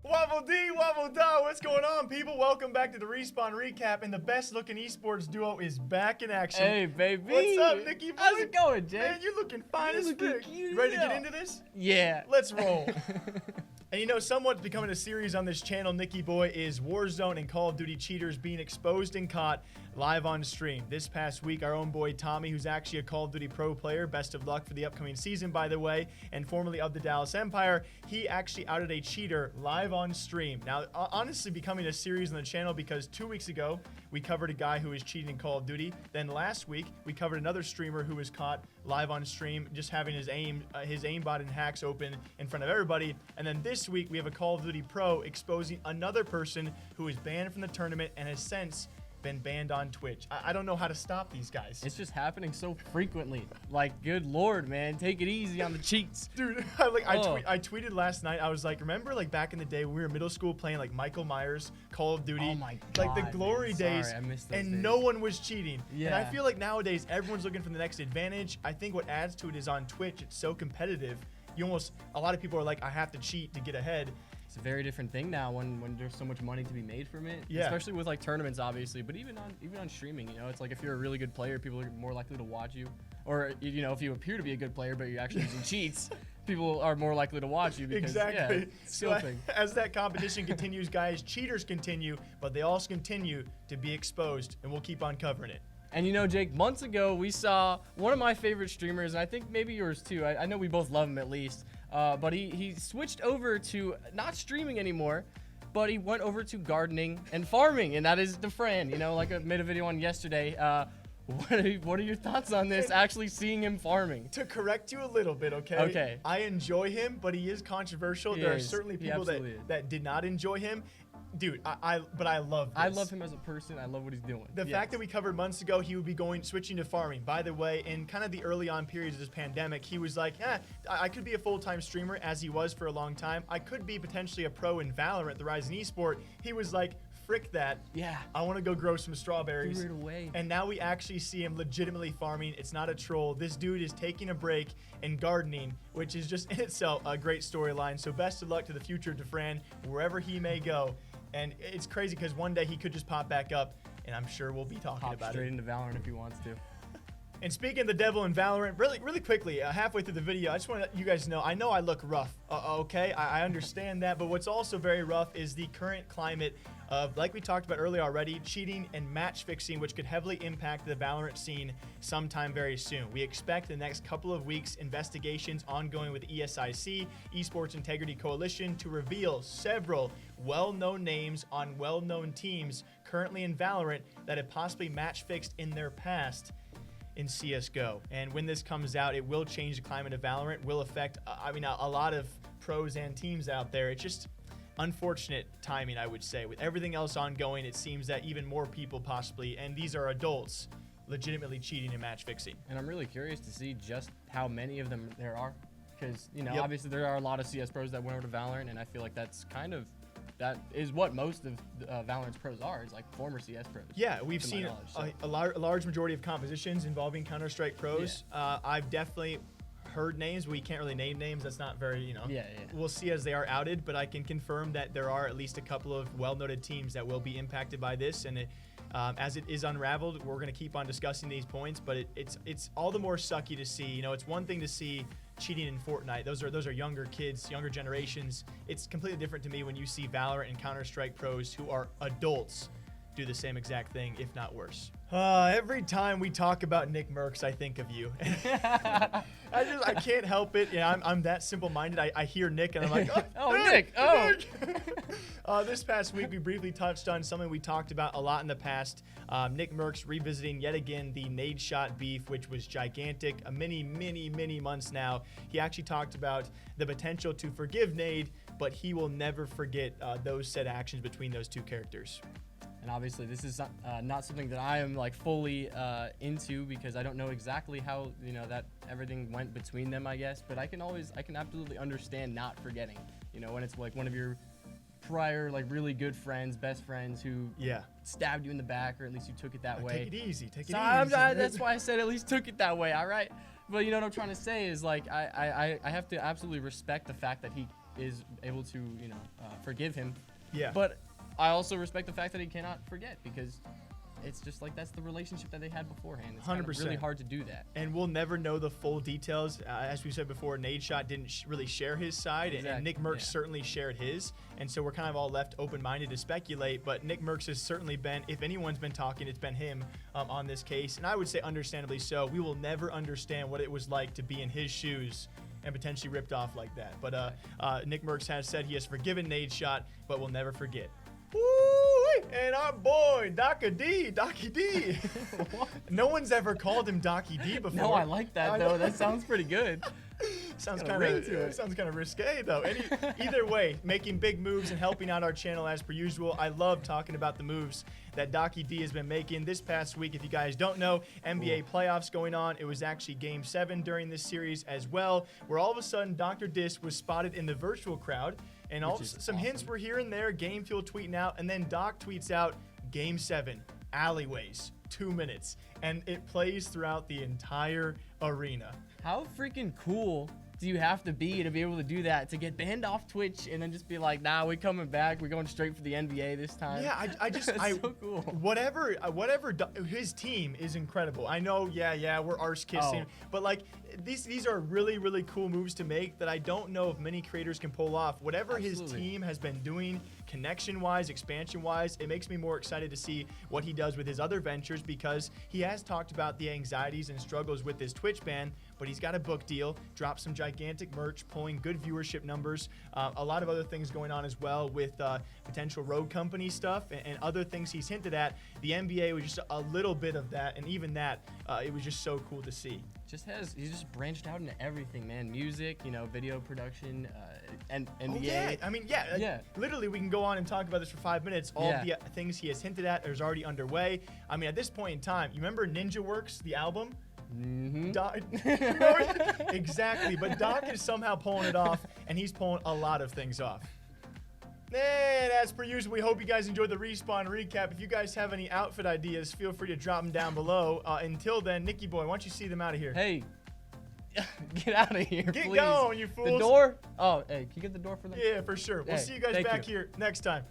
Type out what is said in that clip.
Wobble D, wobble da, what's going on, people? Welcome back to the Respawn Recap, and the best-looking esports duo is back in action. Hey, baby. What's up, Nicky boy? How's it going, Jay? Man, you looking fine as frick. cute, Ready to yeah. get into this? Yeah. Let's roll. And you know, somewhat becoming a series on this channel, Nicky Boy, is Warzone and Call of Duty cheaters being exposed and caught live on stream. This past week, our own boy Tommy, who's actually a Call of Duty pro player, best of luck for the upcoming season, by the way, and formerly of the Dallas Empire, he actually outed a cheater live on stream. Now, honestly, becoming a series on the channel because 2 weeks ago, we covered a guy who was cheating in Call of Duty. Then last week, we covered another streamer who was caught live on stream, just having his aimbot and hacks open in front of everybody. And then this week, we have a Call of Duty pro exposing another person who is banned from the tournament and has since been banned on Twitch. I don't know how to stop these guys. It's just happening so frequently. Like, good Lord, man. Take it easy on the cheats. Dude, I tweeted last night. I was like, remember like back in the day when we were middle school playing like Michael Myers, Call of Duty? Oh my God, like the glory man. days. Sorry, I missed those and days. no one was cheating. Yeah. And I feel like nowadays everyone's looking for the next advantage. I think what adds to it is on Twitch, it's so competitive. A lot of people are like, I have to cheat to get ahead. It's a very different thing now when there's so much money to be made from it. Yeah. Especially with like tournaments, obviously, but even on streaming, you know, it's like if you're a really good player, people are more likely to watch you. Or, you know, if you appear to be a good player but you're actually using cheats, people are more likely to watch you because Exactly. yeah, skill thing. As that competition continues, guys, cheaters continue, but they also continue to be exposed, and we'll keep on covering it. And you know, Jake, months ago we saw one of my favorite streamers, and I think maybe yours too. I know we both love him at least. But he switched over to not streaming anymore, but he went over to gardening and farming, and that is Dafran. You know, like I made a video on yesterday. What are your thoughts on this? Actually seeing him farming. To correct you a little bit, okay? Okay. I enjoy him, but he is controversial. There are certainly people that did not enjoy him. Dude, but I love this. I love him as a person. I love what he's doing. The fact that we covered months ago, he would be switching to farming. By the way, in kind of the early on periods of this pandemic, he was like, I could be a full-time streamer, as he was for a long time. I could be potentially a pro in Valorant, the Rising Esport. He was like, frick that. Yeah. I want to go grow some strawberries. Threw it away. And now we actually see him legitimately farming. It's not a troll. This dude is taking a break and gardening, which is just in itself a great storyline. So best of luck to the future Dafran, wherever he may go. And it's crazy because one day he could just pop back up, and I'm sure we'll be talking about straight it. into Valorant if he wants to. And speaking of the devil in Valorant, really quickly, halfway through the video, I just want to let you guys know, I know I look rough, okay? I understand that, but what's also very rough is the current climate of, like we talked about earlier already, cheating and match fixing, which could heavily impact the Valorant scene sometime very soon. We expect the next couple of weeks investigations ongoing with ESIC, Esports Integrity Coalition, to reveal several well-known names on well-known teams currently in Valorant that have possibly match fixed in their past in CSGO. And when this comes out, it will change the climate of Valorant, will affect, a lot of pros and teams out there. It's just unfortunate timing, I would say. With everything else ongoing, it seems that even more people possibly, and these are adults, legitimately cheating and match fixing. And I'm really curious to see just how many of them there are. Because, you know, obviously there are a lot of CS pros that went over to Valorant, and I feel like that is what most of Valorant's pros are, is like former CS pros. Yeah, we've seen a large majority of compositions involving Counter-Strike pros. Yeah. I've definitely heard names. We can't really name names. That's not very, you know. Yeah. We'll see as they are outed, but I can confirm that there are at least a couple of well-noted teams that will be impacted by this. And as it is unraveled, we're going to keep on discussing these points, but it's all the more sucky to see. You know, it's one thing to see cheating in Fortnite. Those are younger kids, younger generations. It's completely different to me when you see Valorant and Counter-Strike pros who are adults do the same exact thing, if not worse. Every time we talk about NICKMERCS, I think of you. I can't help it. Yeah, I'm that simple-minded. I hear Nick and I'm like, oh, Nick. Oh. Nick. This past week, we briefly touched on something we talked about a lot in the past. NICKMERCS revisiting yet again the Nadeshot beef, which was gigantic. Many months now. He actually talked about the potential to forgive Nade, but he will never forget those said actions between those two characters. And obviously this is not something that I am like fully into, because I don't know exactly how, you know, that everything went between them, I guess. But I can absolutely understand not forgetting, you know, when it's like one of your prior like really good friends, best friends who stabbed you in the back, or at least you took it that way. Take it easy. Take it easy. That's why I said at least took it that way. All right. But you know what I'm trying to say is, like, I have to absolutely respect the fact that he is able to, forgive him. Yeah. But I also respect the fact that he cannot forget, because it's just like that's the relationship that they had beforehand. It's 100%. really hard to do that. And we'll never know the full details. As we said before, Nadeshot didn't really share his side, and NICKMERCS certainly shared his. And so we're kind of all left open-minded to speculate. But NICKMERCS has certainly been, if anyone's been talking, it's been him on this case. And I would say understandably so. We will never understand what it was like to be in his shoes and potentially ripped off like that. But NICKMERCS has said he has forgiven Nadeshot, but will never forget. Woo! And our boy, Docky D. No one's ever called him Docky D before. No, I like that, though. That sounds pretty good. Sounds kind of risque, though. Either way, making big moves and helping out our channel as per usual. I love talking about the moves that Docky D has been making this past week. If you guys don't know, NBA playoffs going on. It was actually Game 7 during this series as well, where all of a sudden DrDis was spotted in the virtual crowd. And some hints were here and there. Game Fuel tweeting out, and then Doc tweets out, Game 7, Alleyways, 2 minutes. And it plays throughout the entire arena. How freaking cool do you have to be able to do that, to get banned off Twitch and then just be like, nah, we're coming back. We're going straight for the NBA this time. Yeah, That's so cool. Whatever, his team is incredible. I know, we're arse kissing, but like these are really, really cool moves to make that I don't know if many creators can pull off. Whatever his team has been doing, connection-wise, expansion-wise, it makes me more excited to see what he does with his other ventures, because he has talked about the anxieties and struggles with his Twitch ban, but he's got a book deal, dropped some gigantic merch, pulling good viewership numbers, a lot of other things going on as well with potential road company stuff and other things he's hinted at. The NBA was just a little bit of that, and even that, it was just so cool to see. He's just branched out into everything, man. Music, video production, and NBA. Yeah. Literally, we can go on and talk about this for 5 minutes. All the things he has hinted at is already underway. I mean, at this point in time, you remember Ninja Works, the album? Mm-hmm. Exactly, but Doc is somehow pulling it off, and he's pulling a lot of things off. And as per usual, we hope you guys enjoyed the Respawn recap. If you guys have any outfit ideas, feel free to drop them down below. Until then, Nicky Boy, why don't you see them out of here? Hey, get out of here, please. Get going, you fools. The door? Oh, hey, can you get the door for them? Yeah, for sure. We'll see you guys back here next time.